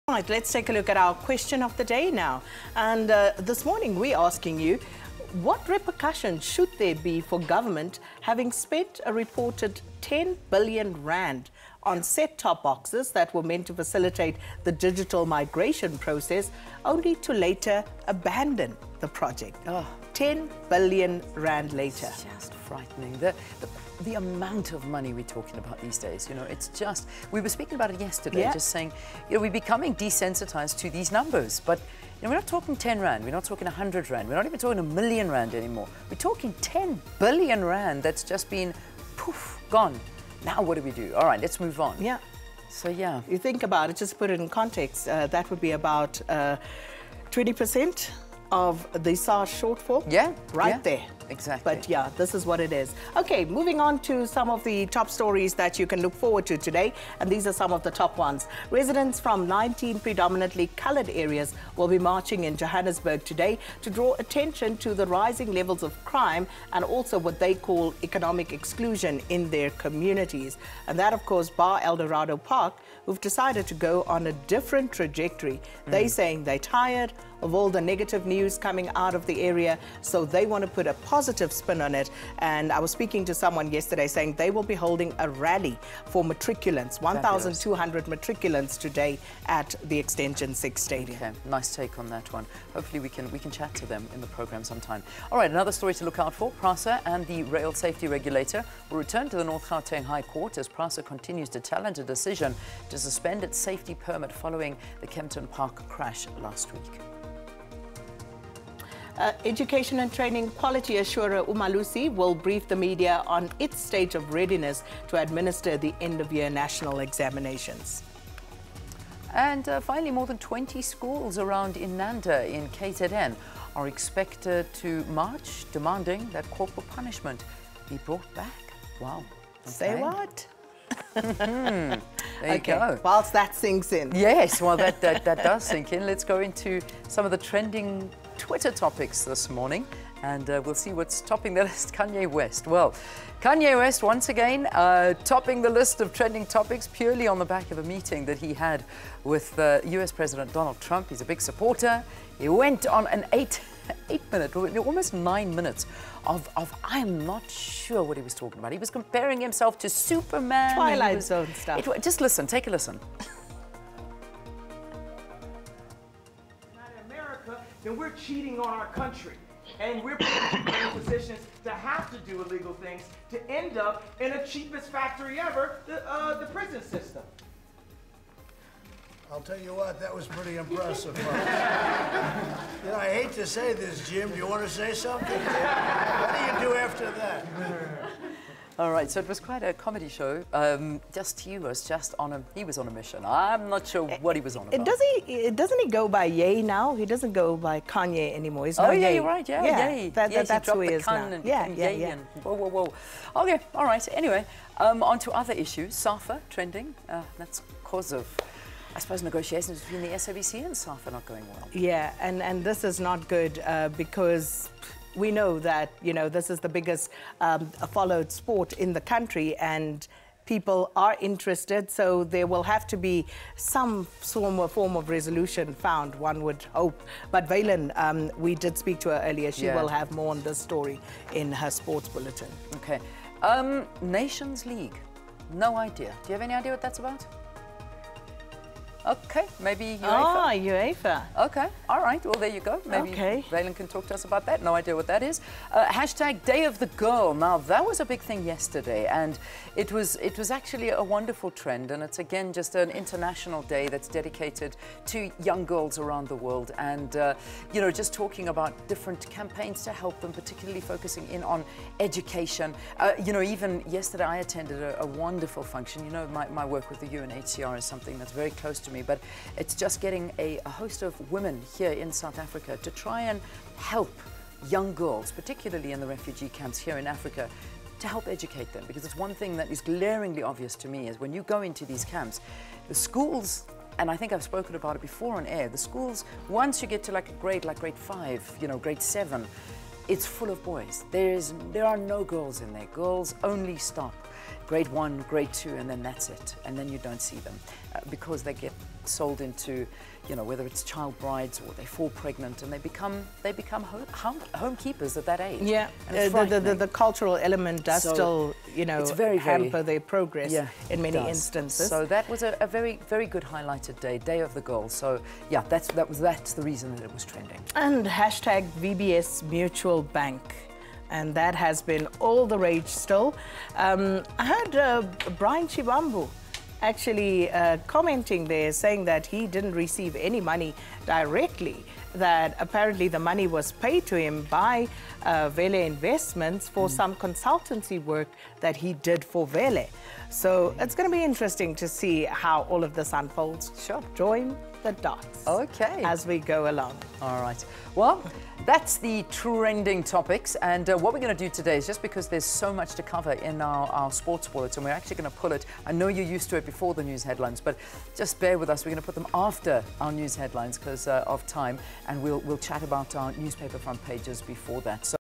Right, let's take a look at our question of the day now. And this morning we're asking you, what repercussions should there be for government having spent a reported 10 billion rand on set-top boxes that were meant to facilitate the digital migration process, only to later abandon the project? 10 billion rand later. It's just frightening. The amount of money we're talking about these days, you know, it's just, we were speaking about it yesterday, just saying, you know, we're becoming desensitized to these numbers, but you know, we're not talking 10 rand, we're not talking 100 rand, we're not even talking 1 million rand anymore. We're talking 10 billion rand that's just been, poof, gone. Now what do we do? All right, let's move on. Yeah. So, yeah. You think about it, just put it in context, that would be about 20% of the SARS shortfall. Yeah. Right there. Exactly. But yeah, this is what it is. Okay, moving on to some of the top stories that you can look forward to today. And these are some of the top ones. Residents from 19 predominantly coloured areas will be marching in Johannesburg today to draw attention to the rising levels of crime and also what they call economic exclusion in their communities. And that, of course, bar Eldorado Park, who've decided to go on a different trajectory. They're saying they're tired of all the negative news coming out of the area, so they want to put a positive spin on it. And I was speaking to someone yesterday saying they will be holding a rally for matriculants, 1,200 matriculants today at the Extension 6 Stadium. Okay, nice take on that one. Hopefully we can chat to them in the program sometime. All right, another story to look out for. PRASA and the rail safety regulator will return to the North Gauteng High Court as PRASA continues to challenge a decision to suspend its safety permit following the Kempton Park crash last week. Education and Training Quality Assurer Umalusi will brief the media on its state of readiness to administer the end-of-year national examinations. And finally, more than 20 schools around Inanda in KZN are expected to march demanding that corporal punishment be brought back. Wow. Okay. Say what? There you go. Whilst that sinks in. Yes, well, that does sink in. Let's go into some of the trending Twitter topics this morning, and we'll see what's topping the list. Kanye West. Well, Kanye West, once again, topping the list of trending topics purely on the back of a meeting that he had with US President Donald Trump. He's a big supporter. He went on an 8-minute, almost 9 minutes of I'm not sure what he was talking about. He was comparing himself to Superman. Twilight Zone stuff. Just listen, take a listen. Then we're cheating on our country. And we're putting people in positions to have to do illegal things to end up in the cheapest factory ever, the prison system. I'll tell you what, that was pretty impressive. You know, I hate to say this, Jim. Do you want to say something? What do you do after that? All right, so it was quite a comedy show. He was on a mission. I'm not sure what he was on about. Doesn't he go by Ye now? He doesn't go by Kanye anymore. He's yeah, Ye. you're right. Yeah, Ye. That's who he is now. Yeah. Whoa. Okay, all right. Anyway, on to other issues. SAFA trending. That's because of, I suppose, negotiations between the SABC and SAFA not going well. Yeah, and this is not good because we know that, you know, this is the biggest followed sport in the country, and people are interested, so there will have to be some form of resolution found, one would hope. But Valen, we did speak to her earlier. She will have more on this story in her sports bulletin. Okay. Nations League. No idea. Do you have any idea what that's about? Okay, maybe UEFA. Ah, UEFA. Okay, all right. Well, there you go. Maybe Valen can talk to us about that. No idea what that is. Hashtag Day of the Girl. Now, that was a big thing yesterday, and it was actually a wonderful trend, and it's, again, just an international day that's dedicated to young girls around the world, and, you know, just talking about different campaigns to help them, particularly focusing in on education. You know, even yesterday I attended a wonderful function. You know, my work with the UNHCR is something that's very close to me, but it's just getting a host of women here in South Africa to try and help young girls, particularly in the refugee camps here in Africa, to help educate them. Because it's one thing that is glaringly obvious to me is when you go into these camps, the schools, and I think I've spoken about it before on air, the schools, once you get to like grade 5, you know, grade 7, it's full of boys. There are no girls in there. Girls only stop grade 1, grade 2, and then that's it. And then you don't see them because they get sold into, you know, whether it's child brides or they fall pregnant and they become home keepers at that age. Yeah, the cultural element does still, you know, hamper their progress in many instances. So that was a very, very good highlighted day of the girl. So yeah, that's the reason that it was trending. And hashtag VBS Mutual Bank. And that has been all the rage still. I heard Brian Chibambu actually commenting there, saying that he didn't receive any money directly, that apparently the money was paid to him by Vele Investments for some consultancy work that he did for Vele. So it's going to be interesting to see how all of this unfolds. Sure. Join the dots. Okay. As we go along. All right. Well, that's the trending topics. And what we're going to do today is, just because there's so much to cover in our sports bullets, and we're actually going to pull it. I know you're used to it before the news headlines, but just bear with us. We're going to put them after our news headlines because of time. And we'll chat about our newspaper front pages before that. So